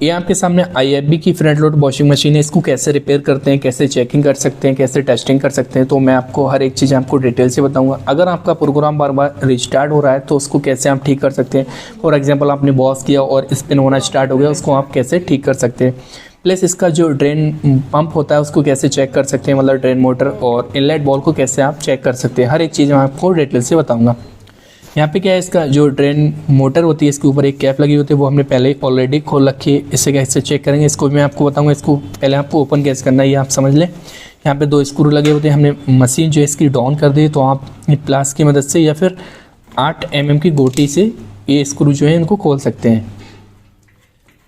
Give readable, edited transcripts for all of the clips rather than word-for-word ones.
ये आपके सामने IFB की फ्रंट लोड वॉशिंग मशीन है। इसको कैसे रिपेयर करते हैं, कैसे चेकिंग कर सकते हैं, कैसे टेस्टिंग कर सकते हैं, तो मैं आपको हर एक चीज़ आपको डिटेल से बताऊंगा। अगर आपका प्रोग्राम बार बार रिस्टार्ट हो रहा है तो उसको कैसे आप ठीक कर सकते हैं। फॉर एग्जांपल आपने बॉस किया और स्पिन होना स्टार्ट हो गया, उसको आप कैसे ठीक कर सकते हैं। प्लस इसका जो ड्रेन पंप होता है उसको कैसे चेक कर सकते हैं, मतलब ड्रेन मोटर, और इनलेट बॉल को कैसे आप चेक कर सकते हैं। हर एक चीज़ मैं आपको डिटेल से बताऊँगा। यहाँ पे क्या है, इसका जो ड्रेन मोटर होती है इसके ऊपर एक कैप लगी होती है, वो हमने पहले ही ऑलरेडी खोल रखी है। इससे कैसे चेक करेंगे इसको भी मैं आपको बताऊंगा। इसको पहले आपको ओपन कैसे करना है ये आप समझ लें। यहाँ पे 2 स्क्रू लगे होते हैं। हमने मशीन जो है इसकी डाउन कर दी, तो आप प्लास की मदद से या फिर 8 mm की गोटी से ये स्क्रू जो है इनको खोल सकते हैं।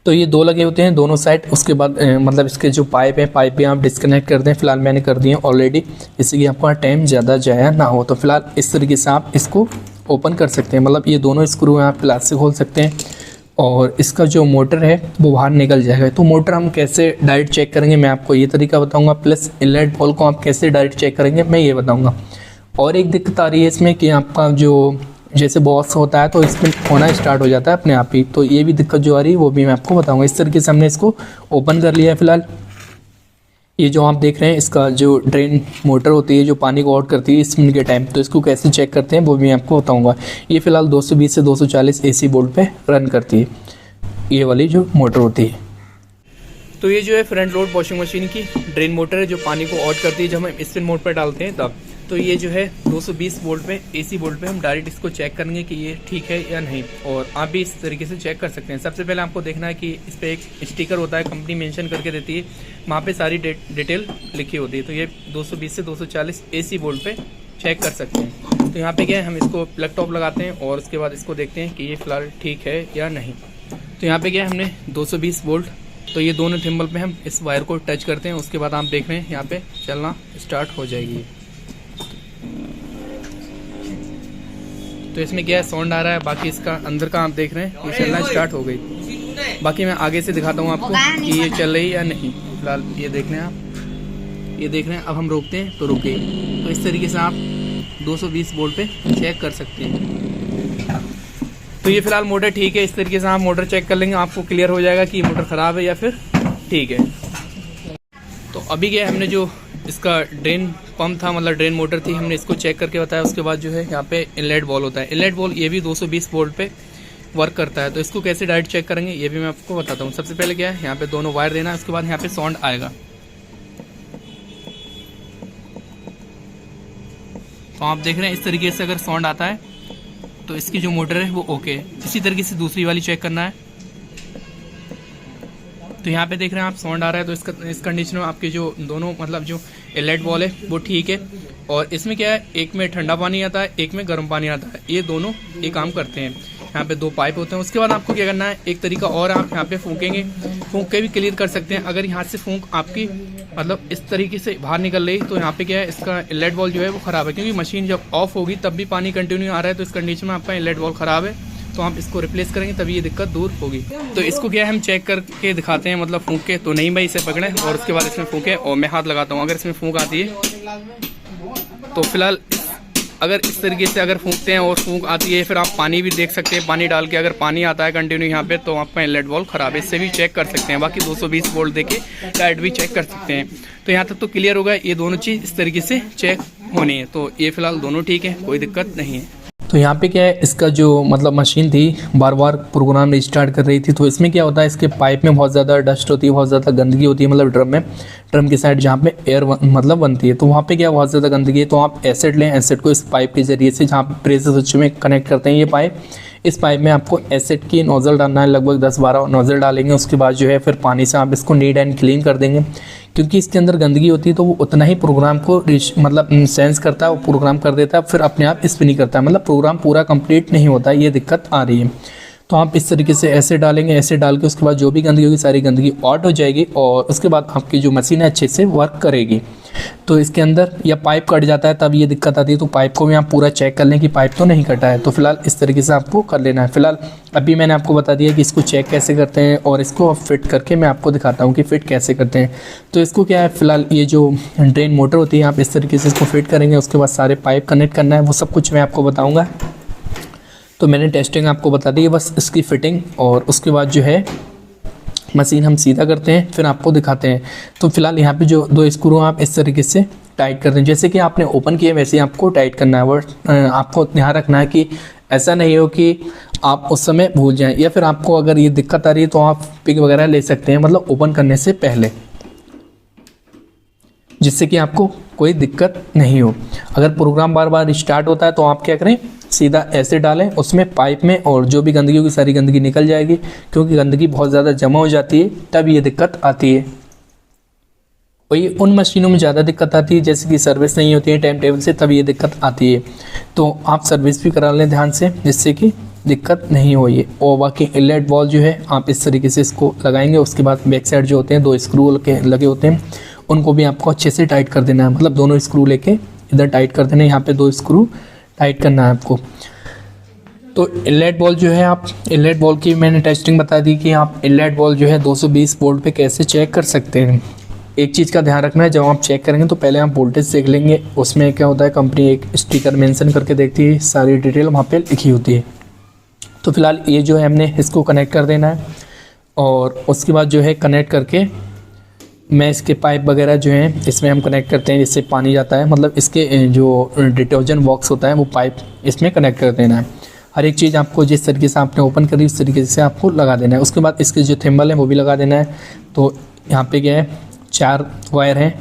तो ये 2 लगे होते हैं दोनों साइड। उसके बाद मतलब इसके जो पाइप है, पाइप भी आप डिस्कनेक्ट कर दें। फिलहाल मैंने कर दिए ऑलरेडी, इससे कि आपका टाइम ज़्यादा जाया ना हो। तो फिलहाल इस तरीके से आप इसको ओपन कर सकते हैं, मतलब ये दोनों स्क्रू आप प्लास से खोल सकते हैं और इसका जो मोटर है वो बाहर निकल जाएगा। तो मोटर हम कैसे डायरेक्ट चेक करेंगे मैं आपको ये तरीका बताऊंगा, प्लस इनलेट बॉल को आप कैसे डायरेक्ट चेक करेंगे मैं ये बताऊंगा। और एक दिक्कत आ रही है इसमें कि आपका जो जैसे बॉस होता है तो इसमें होना स्टार्ट हो जाता है अपने आप ही, तो ये भी दिक्कत जो आ रही है वो भी मैं आपको बताऊँगा। इस तरीके से हमने इसको ओपन कर लिया है। फिलहाल ये जो आप देख रहे हैं इसका जो ड्रेन मोटर होती है जो पानी को आउट करती है स्पिन के टाइम, तो इसको कैसे चेक करते हैं वो भी मैं आपको बताऊंगा। ये फिलहाल 220 से 240 AC वोल्ट पे रन करती है ये वाली जो मोटर होती है। तो ये जो है फ्रंट लोड वॉशिंग मशीन की ड्रेन मोटर है जो पानी को आउट करती है जब हम स्पिन मोड पर डालते हैं तब। तो ये जो है 220 वोल्ट पे AC वोल्ट पे हम डायरेक्ट इसको चेक करेंगे कि ये ठीक है या नहीं, और आप भी इस तरीके से चेक कर सकते हैं। सबसे पहले आपको देखना है कि इस पर एक स्टिकर होता है, कंपनी मेंशन करके देती है, वहाँ पे सारी डिटेल लिखी होती है। तो ये 220 से 240 AC वोल्ट पे चेक कर सकते हैं। तो यहाँ पे क्या है, हम इसको प्लग टॉप लगाते हैं और उसके बाद इसको देखते हैं कि ये फिलहाल ठीक है या नहीं। तो यहाँ पे क्या है, हमने 220 वोल्ट, तो ये दोनों थिम्बल पे हम इस वायर को टच करते हैं। उसके बाद आप देख रहे हैं यहाँ पे चलना स्टार्ट हो जाएगी। तो इसमें क्या है, साउंड आ रहा है, बाकी इसका अंदर का आप देख रहे हैं ये चलना स्टार्ट हो गई। बाकी मैं आगे से दिखाता हूँ आपको कि ये चल रही है या नहीं। फिलहाल ये देख रहे हैं आप, ये देख रहे हैं। अब हम रोकते हैं तो रुक गई। तो इस तरीके से आप 220 वोल्ट पे चेक कर सकते हैं। तो ये फिलहाल मोटर ठीक है। इस तरीके से आप मोटर चेक कर लेंगे, आपको क्लियर हो जाएगा कि मोटर ख़राब है या फिर ठीक है। तो अभी क्या हमने जो इसका ड्रेन पंप था, मतलब ड्रेन मोटर थी, हमने इसको चेक करके बताया। उसके बाद जो है यहाँ पे इनलेट बॉल होता है। इनलेट बॉल ये भी 220 वोल्ट पे वर्क करता है। तो इसको कैसे डायरेक्ट चेक करेंगे ये भी मैं आपको बताता हूँ। सबसे पहले क्या है, यहाँ पे दोनों वायर देना है, उसके बाद यहाँ पे साउंड आएगा। तो आप देख रहे हैं इस तरीके से अगर साउंड आता है तो इसकी जो मोटर है वो ओके है। इसी तरीके से दूसरी वाली चेक करना है। तो यहाँ पे देख रहे हैं आप साउंड आ रहा है, तो इस कंडीशन में आपके जो दोनों मतलब जो इनलेट बॉल है वो ठीक है। और इसमें क्या है, एक में ठंडा पानी आता है, एक में गर्म पानी आता है, ये दोनों ये काम करते हैं। यहाँ पे 2 पाइप होते हैं। उसके बाद आपको क्या करना है, एक तरीका और आप यहाँ पे फूकेंगे, फूक के भी क्लियर कर सकते हैं। अगर यहाँ से फूंक आपकी मतलब इस तरीके से बाहर निकल रही तो यहाँ पे क्या है, इसका इनलेट बॉल जो है वो ख़राब है, क्योंकि मशीन जब ऑफ होगी तब भी पानी कंटिन्यू आ रहा है। तो इस कंडीशन में आपका इनलेट बॉल ख़राब है, तो आप इसको रिप्लेस करेंगे तभी ये दिक्कत दूर होगी। तो इसको क्या है, हम चेक करके दिखाते हैं, मतलब फूंक के। तो नहीं भाई, इसे पकड़ें और उसके बाद इसमें फूंके और मैं हाथ लगाता हूँ। अगर इसमें फूंक आती है तो फिलहाल अगर इस तरीके से अगर फूंकते हैं और फूंक आती है, फिर आप पानी भी देख सकते हैं। पानी डाल के अगर पानी आता है कंटिन्यू यहाँ पे तो आपका इनलेट बॉल ख़राब है, इससे भी चेक कर सकते हैं। बाकी 220 वोल्ट देके लाइट भी चेक कर सकते हैं। तो यहाँ तक तो क्लियर होगा, ये दोनों चीज़ इस तरीके से चेक होनी है। तो ये फिलहाल दोनों ठीक है, कोई दिक्कत नहीं है। तो यहाँ पे क्या है, इसका जो मतलब मशीन थी बार बार प्रोग्राम रिस्टार्ट कर रही थी। तो इसमें क्या होता है, इसके पाइप में बहुत ज़्यादा डस्ट होती है, बहुत ज़्यादा गंदगी होती है, मतलब ड्रम की साइड जहाँ पे एयर मतलब बनती है, तो वहाँ पे क्या बहुत ज़्यादा गंदगी है। तो आप एसिड लें, एसिड को इस पाइप के ज़रिए से जहाँ प्रेशर स्विच में कनेक्ट करते हैं ये पाइप, इस पाइप में आपको एसिड की नोज़ल डालना है। लगभग 10-12 नोज़ल डालेंगे। उसके बाद जो है फिर पानी से आप इसको नीट एंड क्लीन कर देंगे, क्योंकि इसके अंदर गंदगी होती है तो वो उतना ही प्रोग्राम को मतलब सेंस करता है, वो प्रोग्राम कर देता है, फिर अपने आप स्पिन करता है, मतलब प्रोग्राम पूरा कंप्लीट नहीं होता है। ये दिक्कत आ रही है। तो आप इस तरीके से ऐसे डालेंगे, ऐसे डाल के उसके बाद जो भी गंदगी होगी सारी गंदगी आउट हो जाएगी और उसके बाद आपकी जो मशीन है अच्छे से वर्क करेगी। तो इसके अंदर या पाइप कट जाता है तब ये दिक्कत आती है। तो पाइप को भी आप पूरा चेक कर लें कि पाइप तो नहीं कटा है। तो फिलहाल इस तरीके से आपको कर लेना है। फिलहाल अभी मैंने आपको बता दिया कि इसको चेक कैसे करते हैं और इसको फिट करके मैं आपको दिखाता हूँ कि फ़िट कैसे करते हैं। तो इसको क्या है, फिलहाल ये जो ड्रेन मोटर होती है आप इस तरीके से इसको फिट करेंगे। उसके बाद सारे पाइप कनेक्ट करना है, वो सब कुछ मैं आपको बताऊँगा। तो मैंने टेस्टिंग आपको बता दी है, बस इसकी फ़िटिंग और उसके बाद जो है मशीन हम सीधा करते हैं, फिर आपको दिखाते हैं। तो फिलहाल यहाँ पे जो 2 स्क्रू आप इस तरीके से टाइट कर दें, जैसे कि आपने ओपन किए वैसे ही आपको टाइट करना है। और आपको ध्यान रखना है कि ऐसा नहीं हो कि आप उस समय भूल जाएं, या फिर आपको अगर ये दिक्कत आ रही है तो आप पिक वगैरह ले सकते हैं, मतलब ओपन करने से पहले, जिससे कि आपको कोई दिक्कत नहीं हो। अगर प्रोग्राम बार बार स्टार्ट होता है तो आप क्या करें, सीधा ऐसे डालें उसमें पाइप में, और जो भी गंदगी होगी सारी गंदगी निकल जाएगी, क्योंकि गंदगी बहुत ज़्यादा जमा हो जाती है तब ये दिक्कत आती है। और ये उन मशीनों में ज़्यादा दिक्कत आती है जैसे कि सर्विस नहीं होती है टाइम टेबल से, तब ये दिक्कत आती है। तो आप सर्विस भी करा लें ध्यान से, जिससे कि दिक्कत नहीं हो ये। और बाकी इनलेट वॉल जो है आप इस तरीके से इसको लगाएंगे। उसके बाद बैक साइड जो होते हैं 2 स्क्रू के लगे होते हैं, उनको भी आपको अच्छे से टाइट कर देना है, मतलब दोनों स्क्रू लेके इधर टाइट कर देना है, यहाँ पे 2 स्क्रू टाइट करना है आपको। तो इनलेट वॉल जो है, आप इनलेट वॉल की मैंने टेस्टिंग बता दी कि आप इनलेट वॉल जो है 220 वोल्ट पे कैसे चेक कर सकते हैं। एक चीज़ का ध्यान रखना है, जब आप चेक करेंगे तो पहले आप वोल्टेज देख लेंगे। उसमें क्या होता है, कंपनी एक स्टिकर मेंशन करके देखती है, सारी डिटेल वहाँ पे लिखी होती है। तो फिलहाल ये जो है हमने इसको कनेक्ट कर देना है, और उसके बाद जो है कनेक्ट करके मैं इसके पाइप वगैरह जो हैं इसमें हम कनेक्ट करते हैं, जिससे पानी जाता है, मतलब इसके जो डिटर्जेंट बॉक्स होता है वो पाइप इसमें कनेक्ट कर देना है। हर एक चीज़ आपको जिस तरीके से आपने ओपन करी उस तरीके से आपको लगा देना है। उसके बाद इसके जो थिम्बल है वो भी लगा देना है। तो यहाँ पे क्या है, 4 वायर हैं,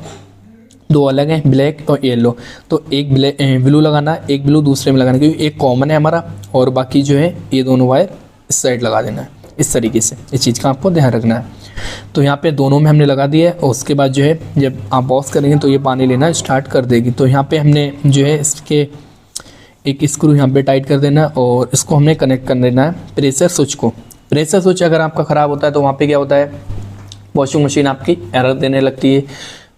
2 अलग हैं, ब्लैक और येलो। तो एक ब्लू लगाना, एक ब्लू दूसरे में लगाना, क्योंकि एक कॉमन है हमारा, और बाकी जो है ये दोनों वायर इस साइड लगा देना है। इस तरीके से इस चीज़ का आपको ध्यान रखना है। तो यहाँ पे दोनों में हमने लगा दिया है, और उसके बाद जो है जब आप वॉश करेंगे तो ये पानी लेना स्टार्ट कर देगी। तो यहाँ पे हमने जो है इसके एक स्क्रू यहाँ पे टाइट कर देना, और इसको हमने कनेक्ट कर देना है प्रेशर स्विच को। प्रेशर स्विच अगर आपका ख़राब होता है तो वहाँ पे क्या होता है, वॉशिंग मशीन आपकी एरर देने लगती है।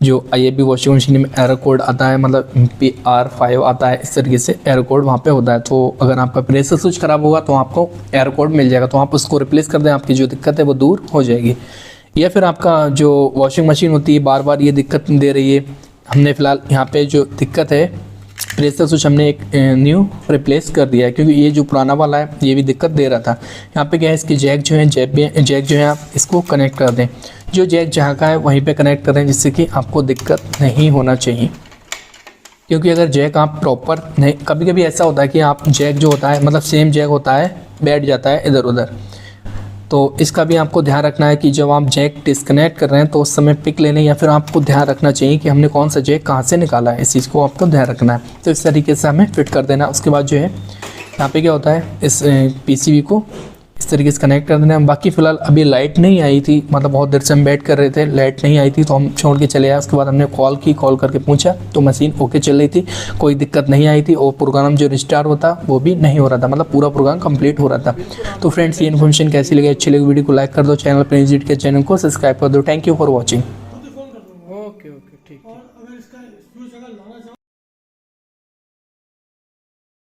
जो IAB वॉशिंग मशीन में एरर कोड आता है, मतलब PR5 आता है, इस तरीके से एरर कोड वहाँ पे होता है। तो अगर आपका प्रेशर स्विच ख़राब होगा तो आपको एरर कोड मिल जाएगा, तो आप उसको रिप्लेस कर दें, आपकी जो दिक्कत है वो दूर हो जाएगी। या फिर आपका जो वॉशिंग मशीन होती है बार बार ये दिक्कत दे रही है, हमने फ़िलहाल यहाँ पे जो दिक्कत है प्रेशर स्विच हमने एक न्यू रिप्लेस कर दिया है, क्योंकि ये जो पुराना वाला है ये भी दिक्कत दे रहा था। यहाँ पे क्या है, इसकी जैक जो है जैक जो है आप इसको कनेक्ट कर दें, जो जैक जहाँ का है वहीं पे कनेक्ट करें, जिससे कि आपको दिक्कत नहीं होना चाहिए। क्योंकि अगर जैक आप प्रॉपर नहीं, कभी कभी ऐसा होता है कि आप जैक जो होता है, मतलब सेम जैक होता है, बैठ जाता है इधर उधर। तो इसका भी आपको ध्यान रखना है कि जब आप जैक डिस्कनेक्ट कर रहे हैं तो उस समय पिक लेने, या फिर आपको ध्यान रखना चाहिए कि हमने कौन सा जैक कहाँ से निकाला है, इस चीज़ को आपको ध्यान रखना है। तो इस तरीके से हमें फिट कर देना। उसके बाद जो है यहाँ पे क्या होता है, इस PCB को इस तरीके से कनेक्ट कर देना है। बाकी फ़िलहाल अभी लाइट नहीं आई थी, मतलब बहुत देर से हम वेट कर रहे थे, लाइट नहीं आई थी तो हम छोड़ के चले आए। उसके बाद हमने कॉल करके पूछा तो मशीन ओके चल रही थी, कोई दिक्कत नहीं आई थी, और प्रोग्राम जो रिस्टार्ट होता वो भी नहीं हो रहा था, मतलब पूरा प्रोग्राम कंप्लीट हो रहा था। तो फ्रेंड्स, ये इन्फॉर्मेशन कैसी लगी, अच्छी लगी वीडियो को लाइक कर दो, चैनल पर विजिट के चैनल को सब्सक्राइब कर दो। Thank you for watching. Okay ठीक।